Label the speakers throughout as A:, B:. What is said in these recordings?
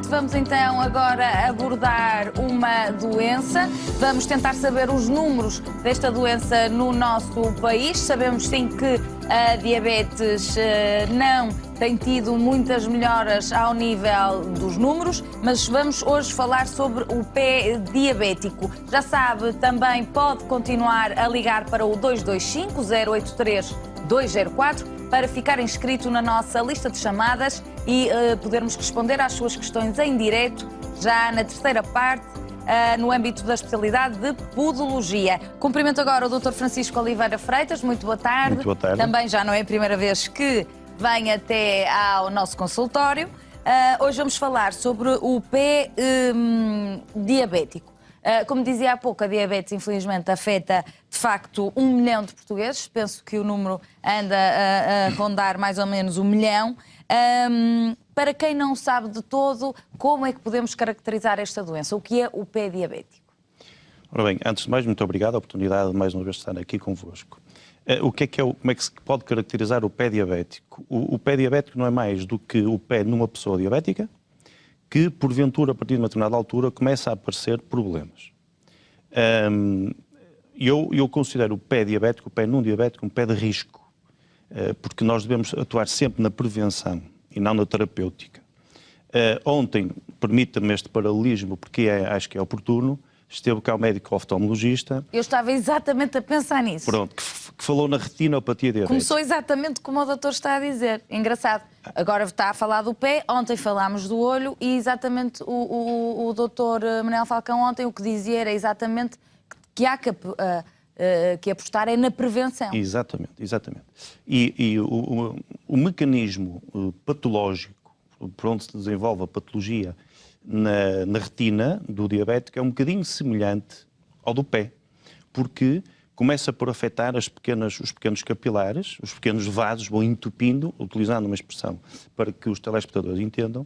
A: vamos então agora abordar uma doença. Vamos tentar saber os números desta doença no nosso país. Sabemos sim que a diabetes não tem tido muitas melhoras ao nível dos números, mas vamos hoje falar sobre o pé diabético. Já sabe, também pode continuar a ligar para o 225 083 204 para ficar inscrito na nossa lista de chamadas e podermos responder às suas questões em direto, já na terceira parte, no âmbito da especialidade de podologia. Cumprimento agora o Dr. Francisco Oliveira Freitas. Muito boa tarde.
B: Muito boa tarde.
A: Também já não é a primeira vez que vem até ao nosso consultório. Hoje vamos falar sobre o pé diabético. Como dizia há pouco, a diabetes infelizmente afeta de facto 1 milhão de portugueses. Penso que o número anda a rondar mais ou menos 1 milhão. Para quem não sabe de todo, como é que podemos caracterizar esta doença? O que é o pé diabético?
B: Ora bem, antes de mais, muito obrigado a oportunidade de mais uma vez estar aqui convosco. Como é que se pode caracterizar o pé diabético? O pé diabético não é mais do que o pé numa pessoa diabética que, porventura, a partir de uma determinada altura, começa a aparecer problemas. Eu considero o pé diabético, o pé não diabético, um pé de risco, porque nós devemos atuar sempre na prevenção e não na terapêutica. Ontem, permita-me este paralelismo, porque acho que é oportuno, esteve cá o médico oftalmologista.
A: Eu estava exatamente a pensar nisso.
B: Pronto, que falou na retinopatia diabética.
A: Começou exatamente como o doutor está a dizer. Engraçado. Agora está a falar do pé, ontem falámos do olho e exatamente o doutor Manuel Falcão ontem o que dizia era exatamente que há que apostar é na prevenção.
B: Exatamente, exatamente. E o mecanismo patológico por onde se desenvolve a patologia na retina do diabético é um bocadinho semelhante ao do pé, porque começa por afetar os pequenos capilares, os pequenos vasos, vão entupindo, utilizando uma expressão para que os telespectadores entendam,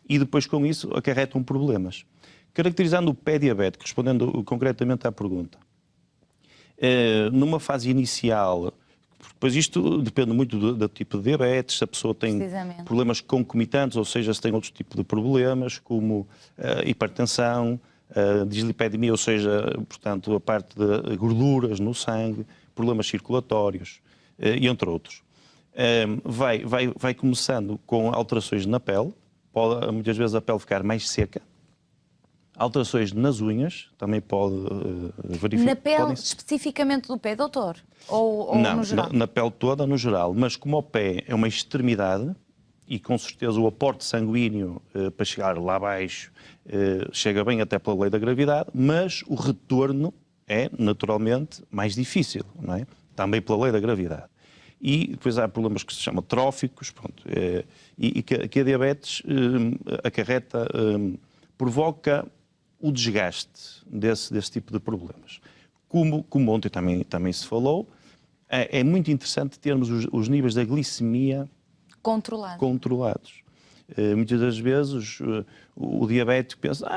B: e depois com isso acarretam problemas. Caracterizando o pé diabético, respondendo concretamente à pergunta, numa fase inicial, pois isto depende muito do tipo de diabetes, se a pessoa tem problemas concomitantes, ou seja, se tem outro tipo de problemas, como hipertensão, dislipidemia, ou seja, portanto, a parte de gorduras no sangue, problemas circulatórios, e entre outros. Vai começando com alterações na pele, pode muitas vezes a pele ficar mais seca, alterações nas unhas, também pode verificar.
A: Na pele, especificamente do pé, doutor? Ou
B: não,
A: no geral?
B: Na pele toda, no geral. Mas como o pé é uma extremidade, e com certeza o aporte sanguíneo para chegar lá abaixo chega bem até pela lei da gravidade, mas o retorno é, naturalmente, mais difícil, não é? Também pela lei da gravidade. E depois há problemas que se chamam tróficos, pronto, e que a diabetes acarreta, provoca o desgaste desse tipo de problemas. Como ontem também se falou, é muito interessante termos os níveis da glicemia controlados. Muitas das vezes o diabético pensa,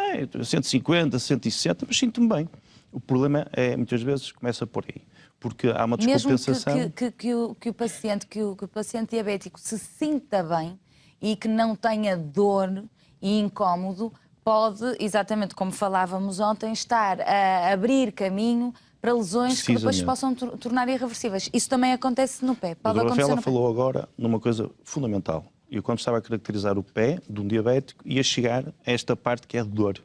B: 150, 160, mas sinto-me bem. O problema é, muitas vezes, começa por aí. Porque há uma descompensação.
A: Mesmo que o paciente diabético se sinta bem e que não tenha dor e incómodo, pode, exatamente como falávamos ontem, estar a abrir caminho para lesões que depois se possam tornar irreversíveis. Isso também acontece no pé.
B: A doutora Rafaela falou agora numa coisa fundamental. Eu, quando estava a caracterizar o pé de um diabético, ia chegar a esta parte que é a dor.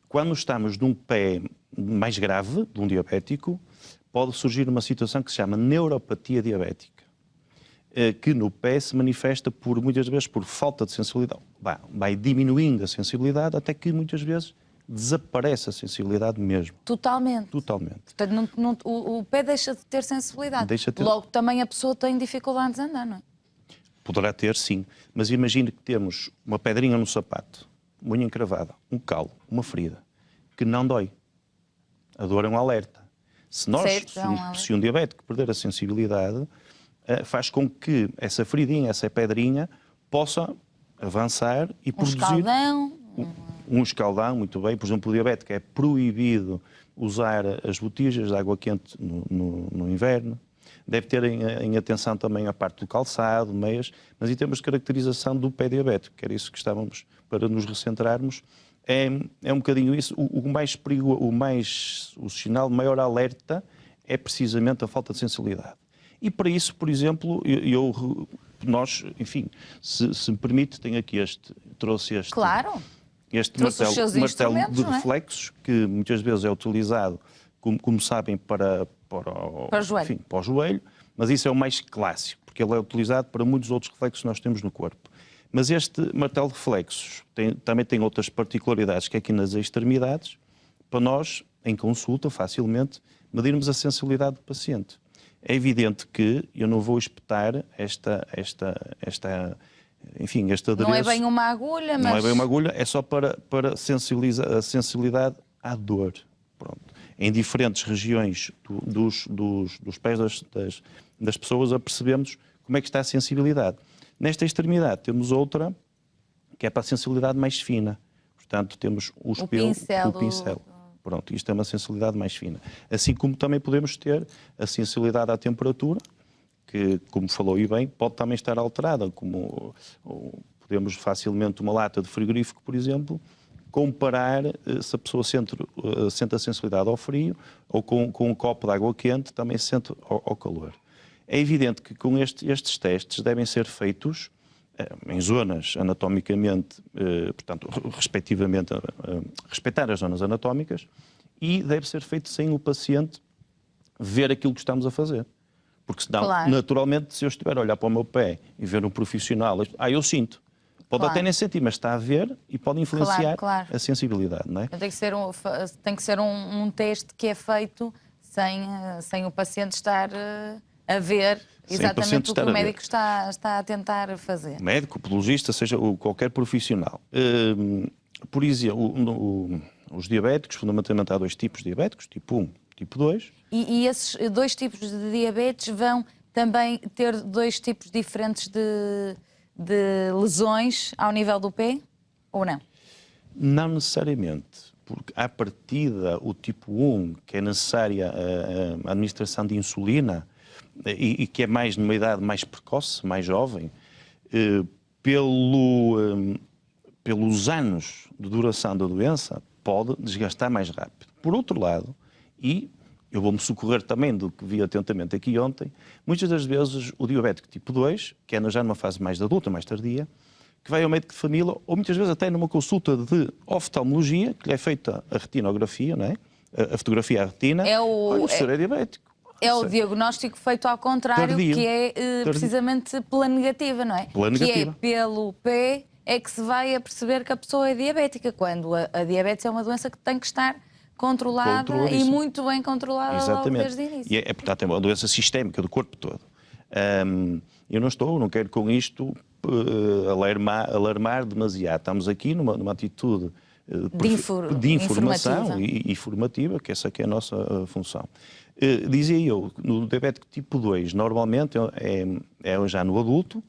B: Quando estamos num pé mais grave, de um diabético, pode surgir uma situação que se chama neuropatia diabética, que no pé se manifesta muitas vezes por falta de sensibilidade. Vai diminuindo a sensibilidade até que muitas vezes desaparece a sensibilidade mesmo.
A: Totalmente.
B: Totalmente.
A: Portanto, o pé deixa de ter sensibilidade.
B: Deixa de ter.
A: Logo, também a pessoa tem dificuldades em andar, não é?
B: Poderá ter, sim. Mas imagine que temos uma pedrinha no sapato, uma unha encravada, um calo, uma ferida, que não dói. A dor é um alerta. Se um diabético perder a sensibilidade, faz com que essa feridinha, essa pedrinha, possa avançar e produzir...
A: Escaldão.
B: Um escaldão, muito bem. Por exemplo, o diabético é proibido usar as botijas de água quente no inverno. deve ter em atenção também a parte do calçado, meias, mas em termos de caracterização do pé diabético, que era isso que estávamos para nos recentrarmos, é um bocadinho isso. O mais perigo, o sinal de maior alerta é precisamente a falta de sensibilidade. E para isso, por exemplo, nós, enfim, se me permite, tenho aqui trouxe este...
A: Claro.
B: Este martelo de reflexos, que muitas vezes é utilizado, como sabem, para o joelho, mas isso é o mais clássico, porque ele é utilizado para muitos outros reflexos que nós temos no corpo. Mas este martelo de reflexos também tem outras particularidades, que é aqui nas extremidades, para nós, em consulta, facilmente, medirmos a sensibilidade do paciente. É evidente que eu não vou espetar este adereço.
A: Não é bem uma agulha, mas...
B: Não é bem uma agulha, é só para sensibilizar a sensibilidade à dor. Pronto. Em diferentes regiões dos pés das pessoas, apercebemos como é que está a sensibilidade. Nesta extremidade temos outra, que é para a sensibilidade mais fina. Portanto, temos o pincel. Pronto, isto é uma sensibilidade mais fina. Assim como também podemos ter a sensibilidade à temperatura, que, como falou e bem, pode também estar alterada, como podemos facilmente uma lata de frigorífico, por exemplo, comparar se a pessoa sente a sensibilidade ao frio ou com um copo de água quente também sente ao calor. É evidente que com estes testes devem ser feitos em zonas anatomicamente, portanto, respeitar as zonas anatómicas, e deve ser feito sem o paciente ver aquilo que estamos a fazer. Porque senão, claro, naturalmente, se eu estiver a olhar para o meu pé e ver um profissional, eu sinto. Pode até nem sentir, mas está a ver e pode influenciar a sensibilidade, não é?
A: Tem que ser um teste que é feito sem o paciente estar a ver exatamente o que o médico está a tentar fazer.
B: Médico, podologista, seja qualquer profissional. Por exemplo, os diabéticos, fundamentalmente há dois tipos de diabéticos, tipo 1, tipo 2.
A: E esses dois tipos de diabetes vão também ter dois tipos diferentes de lesões ao nível do pé, ou não?
B: Não necessariamente, porque à partida o tipo 1, que é necessária a administração de insulina, e que é mais numa idade mais precoce, mais jovem, pelos anos de duração da doença, pode desgastar mais rápido. Por outro lado, e eu vou-me socorrer também do que vi atentamente aqui ontem, muitas das vezes o diabético tipo 2, que é já numa fase mais adulta, mais tardia, que vai ao médico de família, ou muitas vezes até numa consulta de oftalmologia, que lhe é feita a retinografia, não é? A fotografia à retina, olha, o senhor é diabético.
A: É o diagnóstico feito ao contrário, tardio, que é precisamente pela negativa, não é?
B: Pela negativa.
A: Que é pelo pé é que se vai a perceber que a pessoa é diabética, quando a diabetes é uma doença que tem que estar controlada e muito bem controlada. Exatamente. Logo desde o início.
B: E portanto, é uma doença sistémica do corpo todo. Eu não quero com isto alarmar demasiado. Estamos aqui numa atitude de informação e formativa, que essa que é a nossa função. Dizia eu, no diabético tipo 2, normalmente é já no adulto,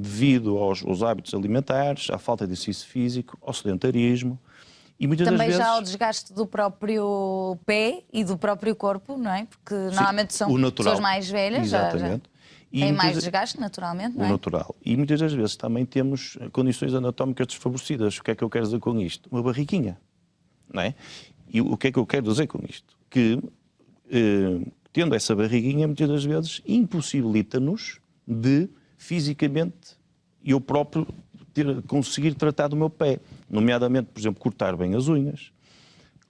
B: devido aos hábitos alimentares, à falta de exercício físico, ao sedentarismo. E muitas
A: também
B: das vezes,
A: já ao desgaste do próprio pé e do próprio corpo, não é? Porque normalmente são pessoas mais velhas, já têm mais desgaste, naturalmente, não é?
B: O natural. E muitas das vezes também temos condições anatómicas desfavorecidas. O que é que eu quero dizer com isto? Uma barriguinha, não é? E o que é que eu quero dizer com isto? Que, tendo essa barriguinha, muitas das vezes impossibilita-nos de, fisicamente, eu próprio conseguir tratar do meu pé. Nomeadamente, por exemplo, cortar bem as unhas.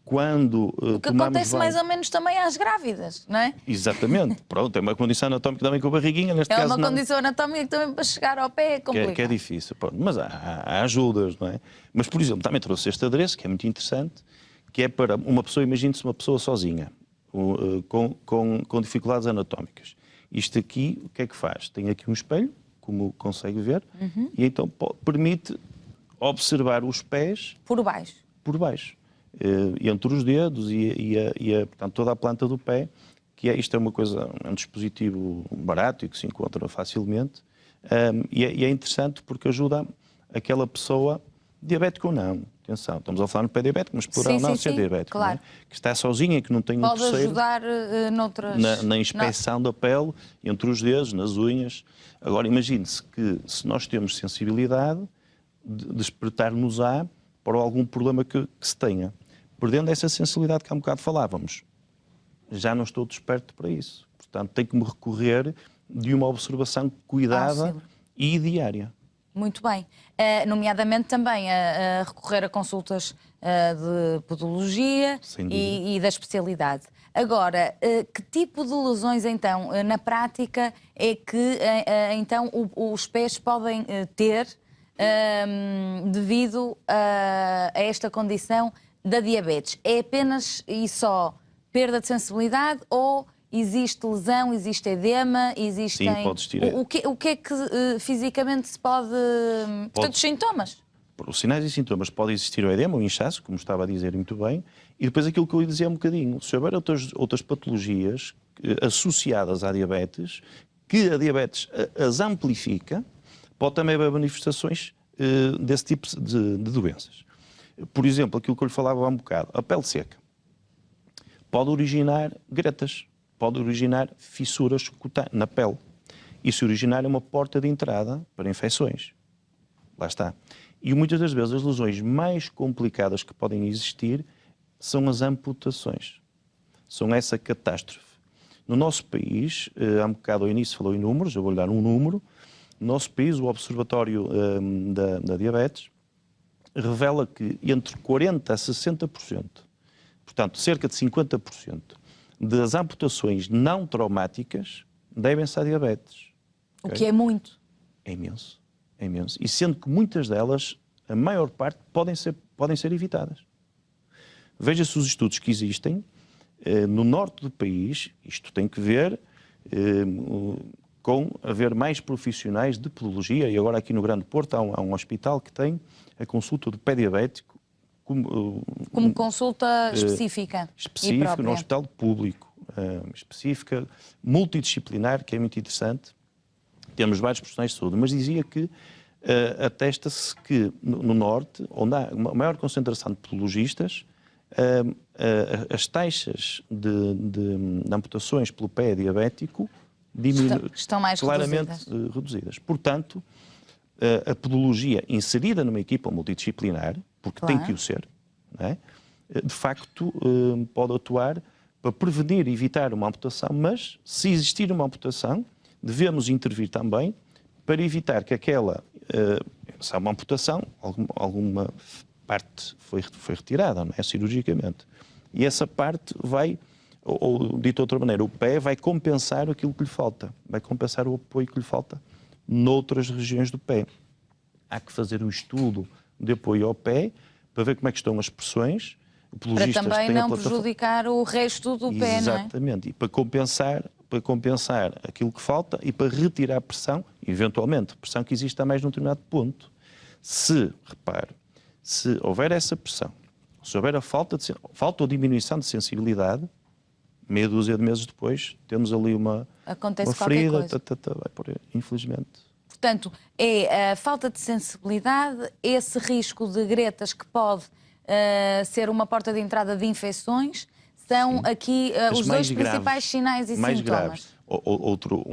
B: Quando
A: o que acontece mais ou menos também às grávidas, não é?
B: Exatamente. Pronto, é uma condição anatómica também com a barriguinha, neste caso
A: uma condição anatómica que também para chegar ao pé é complicado.
B: Que é difícil. Pronto. Mas há ajudas, não é? Mas, por exemplo, também trouxe este adereço, que é muito interessante, que é para uma pessoa, imagine-se uma pessoa sozinha, com dificuldades anatómicas. Isto aqui, o que é que faz? Tem aqui um espelho, como consegue ver, e então permite observar os pés
A: por baixo,
B: entre os dedos portanto, toda a planta do pé, que isto é um dispositivo barato e que se encontra facilmente, e é interessante porque ajuda aquela pessoa, diabética ou não, Atenção, estamos a falar no pé diabético, mas poderá não ser diabético,
A: claro.
B: não é? Que está sozinha, que não tem um
A: Pode
B: terceiro.
A: ajudar noutras...
B: Na inspeção da pele, entre os dedos, nas unhas. Agora, imagine-se que se nós temos sensibilidade, despertar-nos-á para algum problema que se tenha. Perdendo essa sensibilidade que há um bocado falávamos, já não estou desperto para isso. Portanto, tenho que me recorrer de uma observação cuidada e diária.
A: Muito bem. Nomeadamente também a recorrer a consultas de podologia e da especialidade. Agora, que tipo de lesões, então, na prática, é que então os pés podem ter devido a esta condição da diabetes? É apenas e só perda de sensibilidade ou existe lesão, existe edema, existem...
B: Sim, pode existir.
A: O que é que fisicamente se pode... Portanto, os sintomas?
B: Os sinais e sintomas podem existir o edema, o inchaço, como estava a dizer muito bem, e depois aquilo que eu ia dizer um bocadinho. Se houver outras patologias associadas à diabetes, que a diabetes as amplifica, pode também haver manifestações desse tipo de doenças. Por exemplo, aquilo que eu lhe falava há um bocado, a pele seca pode originar gretas, pode originar fissuras na pele. E se originar é uma porta de entrada para infecções. Lá está. E muitas das vezes as lesões mais complicadas que podem existir são as amputações. São essa catástrofe. No nosso país, há um bocado ao início falou em números, eu vou-lhe dar um número. No nosso país, o Observatório da Diabetes revela que entre 40% a 60%, portanto, cerca de 50%, das amputações não traumáticas devem-se à diabetes.
A: O que é muito.
B: É imenso. É imenso. E sendo que muitas delas, a maior parte, podem ser evitadas. Veja-se os estudos que existem. No norte do país, isto tem que ver com haver mais profissionais de podologia, e agora aqui no Grande Porto há um hospital que tem a consulta do pé diabético
A: como consulta específica.
B: Específica, no hospital público, específica, multidisciplinar, que é muito interessante. Temos vários profissionais de saúde, mas dizia que atesta-se que no Norte, onde há uma maior concentração de podologistas, as taxas de amputações pelo pé diabético
A: estão mais
B: claramente reduzidas. Portanto, a podologia inserida numa equipa multidisciplinar, porque tem que o ser, não é? De facto, pode atuar para prevenir e evitar uma amputação, mas se existir uma amputação, devemos intervir também para evitar que se há uma amputação, alguma parte foi retirada, não é? Cirurgicamente. E essa parte vai, ou dito de outra maneira, o pé vai compensar aquilo que lhe falta, vai compensar o apoio que lhe falta noutras regiões do pé. Há que fazer um estudo de apoio ao pé para ver como é que estão as pressões.
A: Para também não prejudicar o resto do pé, não é?
B: Exatamente. E para compensar aquilo que falta e para retirar a pressão, eventualmente, a pressão que existe a mais num determinado ponto. Se houver essa pressão, se houver a falta ou diminuição de sensibilidade, meia dúzia de meses depois, temos ali uma ferida, vai por aí, infelizmente.
A: Portanto, é a falta de sensibilidade, esse risco de gretas que pode ser uma porta de entrada de infecções, são aqui os dois principais sinais e
B: mais
A: sintomas.
B: Graves. Outro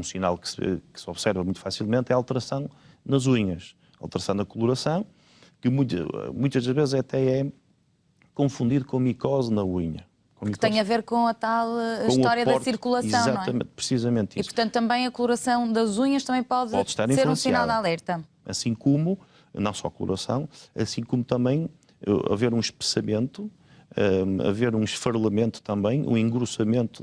B: sinal que se observa muito facilmente é a alteração nas unhas, a alteração da coloração, que muitas das vezes até é confundido com micose na unha.
A: Que tem a ver com a tal história da circulação,
B: exatamente,
A: não é?
B: Precisamente isso.
A: E, portanto, também a coloração das unhas também pode ser um sinal de alerta.
B: Assim como, não só a coloração, assim como também haver um espessamento, haver um esfarelamento também, um engrossamento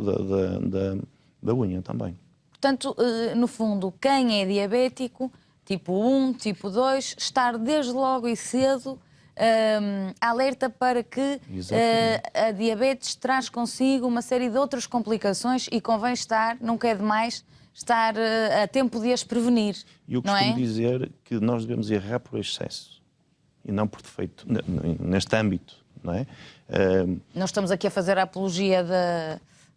B: da unha também.
A: Portanto, no fundo, quem é diabético, tipo 1, tipo 2, estar desde logo e cedo alerta para que a diabetes traz consigo uma série de outras complicações e convém nunca é demais, estar a tempo de as prevenir.
B: E eu costumo dizer que nós devemos errar por excesso e não por defeito, neste âmbito, não é?
A: Não estamos aqui a fazer a apologia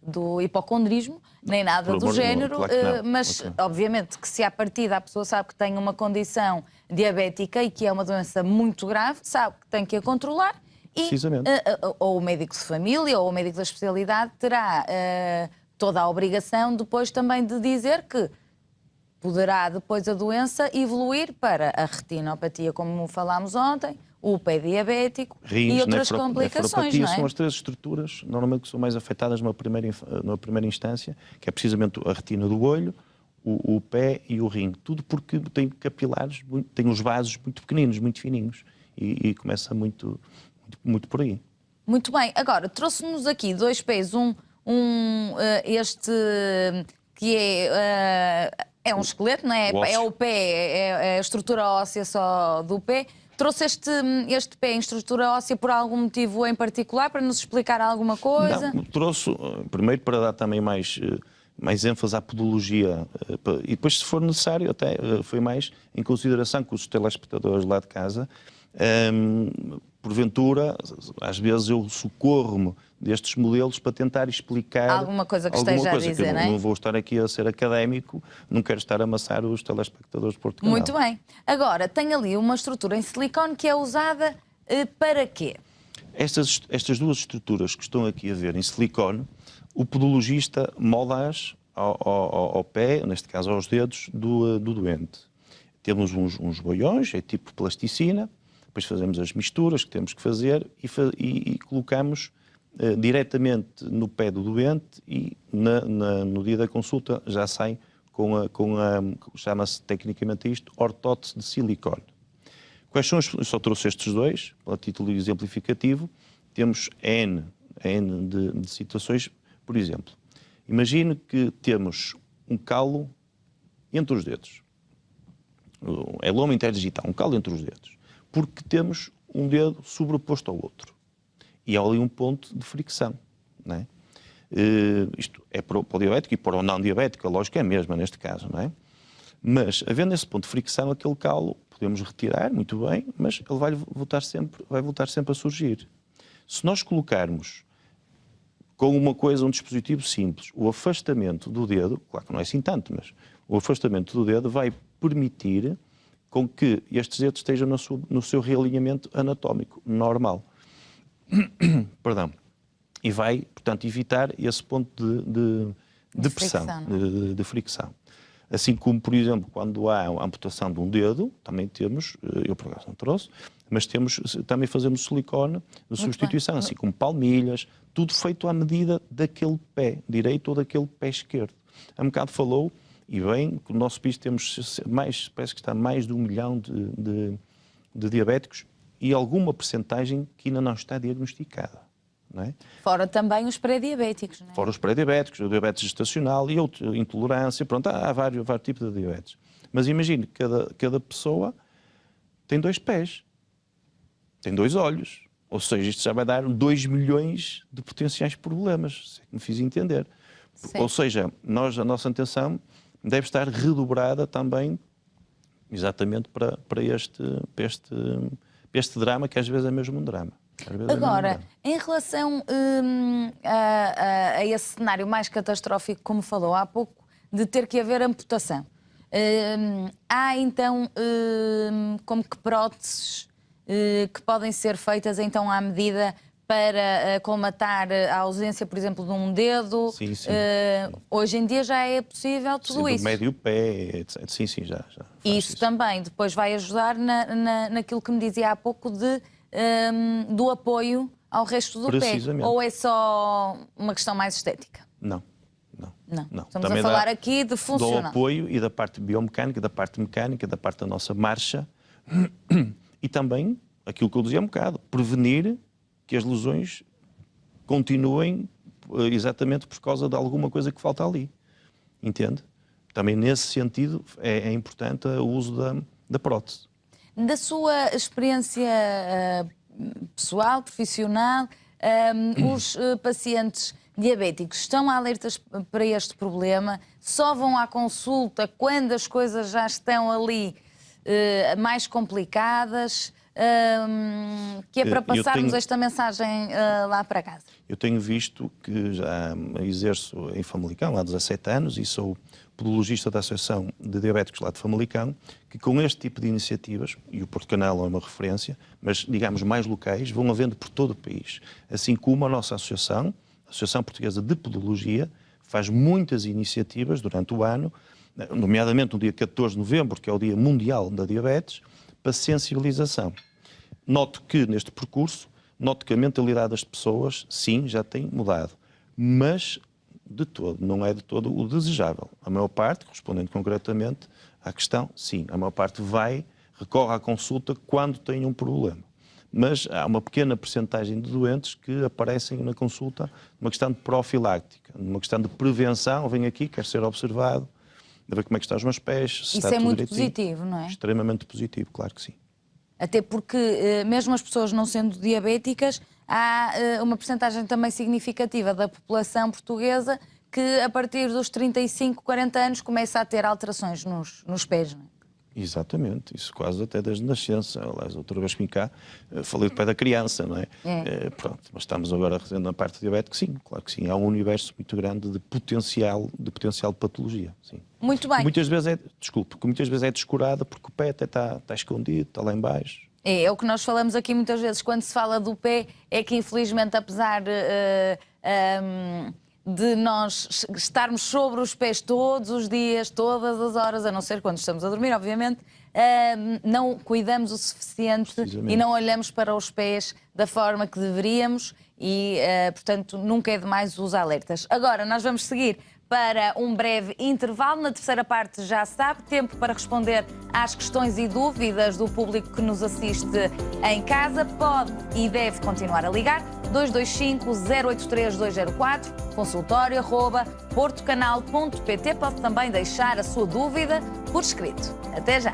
A: do hipocondrismo, nem nada do género, claro mas obviamente que se à partida a pessoa sabe que tem uma condição diabética e que é uma doença muito grave, sabe que tem que a controlar e
B: Precisamente.
A: ou o médico de família ou o médico da especialidade terá toda a obrigação depois também de dizer que poderá depois a doença evoluir para a retinopatia, como falámos ontem, o pé diabético e outras complicações, não é?
B: São as três estruturas, normalmente, que são mais afetadas numa primeira instância, que é precisamente a retina do olho, o pé e o rim. Tudo porque tem capilares, tem os vasos muito pequeninos, muito fininhos. E começa muito por aí.
A: Muito bem. Agora, trouxe-nos aqui dois pés. Este que é um esqueleto, não é? É o pé, é a estrutura óssea só do pé. Trouxe este pé em estrutura óssea por algum motivo em particular, para nos explicar alguma coisa?
B: Não, trouxe, primeiro, para dar também mais ênfase à podologia, e depois, se for necessário, até foi mais em consideração com os telespectadores lá de casa. Porventura, às vezes eu socorro-me destes modelos para tentar explicar
A: alguma coisa que esteja a dizer,
B: não é? Não vou estar aqui a ser académico, não quero estar a amassar os telespectadores de Portugal.
A: Muito bem. Agora, tem ali uma estrutura em silicone que é usada para quê?
B: Estas duas estruturas que estão aqui a ver em silicone, o podologista molda-as ao pé, neste caso aos dedos, do doente. Temos uns boiões, é tipo plasticina, depois fazemos as misturas que temos que fazer e colocamos diretamente no pé do doente e no dia da consulta já sai chama-se tecnicamente isto, ortótese de silicone. Quais são só trouxe estes dois, a título exemplificativo, temos N de situações. Por exemplo, imagine que temos um calo entre os dedos. É loma interdigital, um calo entre os dedos. Porque temos um dedo sobreposto ao outro. E há ali um ponto de fricção. Não é? Isto é para o diabético e para o não diabético, a lógica é a mesma neste caso. Não é? Mas, havendo esse ponto de fricção, aquele calo podemos retirar, muito bem, mas ele vai voltar sempre a surgir. Se nós colocarmos com uma coisa, um dispositivo simples, o afastamento do dedo, claro que não é assim tanto, mas o afastamento do dedo vai permitir com que estes dedos estejam no seu realinhamento anatómico normal. Perdão. E vai, portanto, evitar esse ponto de pressão, de fricção. Assim como, por exemplo, quando há a amputação de um dedo, também temos, eu por acaso não trouxe, mas também fazemos silicone de substituição, assim como palmilhas, tudo feito à medida daquele pé direito ou daquele pé esquerdo. Há um bocado falou, e bem, que no nosso país temos parece que está mais de 1 milhão de diabéticos e alguma percentagem que ainda não está diagnosticada. Não é?
A: Fora também os pré-diabéticos, não é?
B: Fora os pré-diabéticos, o diabetes gestacional e outra intolerância, pronto, há vários tipos de diabetes. Mas imagine, cada pessoa tem 2 pés, tem 2 olhos, ou seja, isto já vai dar 2 milhões de potenciais problemas, se é que me fiz entender. Sim. Ou seja, a nossa atenção deve estar redobrada também exatamente para este drama, que às vezes é mesmo um drama.
A: Agora, em relação a esse cenário mais catastrófico, como falou há pouco, de ter que haver amputação, há então como que próteses que podem ser feitas então à medida para colmatar a ausência, por exemplo, de um dedo?
B: Sim, sim.
A: Hoje em dia já é possível tudo isso.
B: Do médio pé, etc. Sim, já.
A: Isso também depois vai ajudar naquilo que me dizia há pouco do apoio ao resto do pé. Ou é só uma questão mais estética?
B: Não.
A: Estamos também a falar aqui de funcional.
B: Do apoio e da parte biomecânica, da parte mecânica, da parte da nossa marcha e também, aquilo que eu dizia um bocado, prevenir que as lesões continuem exatamente por causa de alguma coisa que falta ali. Entende? Também nesse sentido é importante o uso da prótese.
A: Da sua experiência pessoal, profissional, os pacientes diabéticos estão alertas para este problema? Só vão à consulta quando as coisas já estão ali mais complicadas? que é para passarmos esta mensagem lá para casa?
B: Eu tenho visto que já exerço em Famalicão há 17 anos e sou podologista da Associação de Diabéticos lá de Famalicão, que com este tipo de iniciativas, e o Porto Canal é uma referência, mas digamos mais locais, vão havendo por todo o país. Assim como a nossa associação, a Associação Portuguesa de Podologia, faz muitas iniciativas durante o ano, nomeadamente no dia 14 de novembro, que é o Dia Mundial da Diabetes, para sensibilização. Noto que neste percurso, noto que a mentalidade das pessoas, sim, já tem mudado, mas de todo, não é de todo o desejável. A maior parte, respondendo concretamente à questão, sim, a maior parte recorre à consulta quando tem um problema. Mas há uma pequena percentagem de doentes que aparecem na consulta numa questão de profiláctica, numa questão de prevenção, vem aqui, quer ser observado, a ver como é que estão os meus pés, se está tudo direitinho.
A: Isso é muito positivo, não é?
B: Extremamente positivo, claro que sim.
A: Até porque, mesmo as pessoas não sendo diabéticas, há uma percentagem também significativa da população portuguesa que, a partir dos 35, 40 anos, começa a ter alterações nos pés, não é?
B: Exatamente, isso quase até desde a nascença. Aliás, outra vez que vim cá, falei do pé da criança, não é? Pronto, mas estamos agora na parte diabética, sim, claro que sim. Há um universo muito grande de potencial de patologia, sim.
A: Muito bem.
B: Muitas vezes muitas vezes é descurada porque o pé até está escondido, está lá em baixo.
A: É o que nós falamos aqui muitas vezes, quando se fala do pé, é que infelizmente, apesar de nós estarmos sobre os pés todos os dias, todas as horas, a não ser quando estamos a dormir, obviamente, não cuidamos o suficiente e não olhamos para os pés da forma que deveríamos e, portanto, nunca é demais os alertas. Agora, nós vamos seguir para um breve intervalo. Na terceira parte, já sabe, tempo para responder às questões e dúvidas do público que nos assiste em casa. Pode e deve continuar a ligar. 225-083-204, consultório@portocanal.pt. Pode também deixar a sua dúvida por escrito. Até já!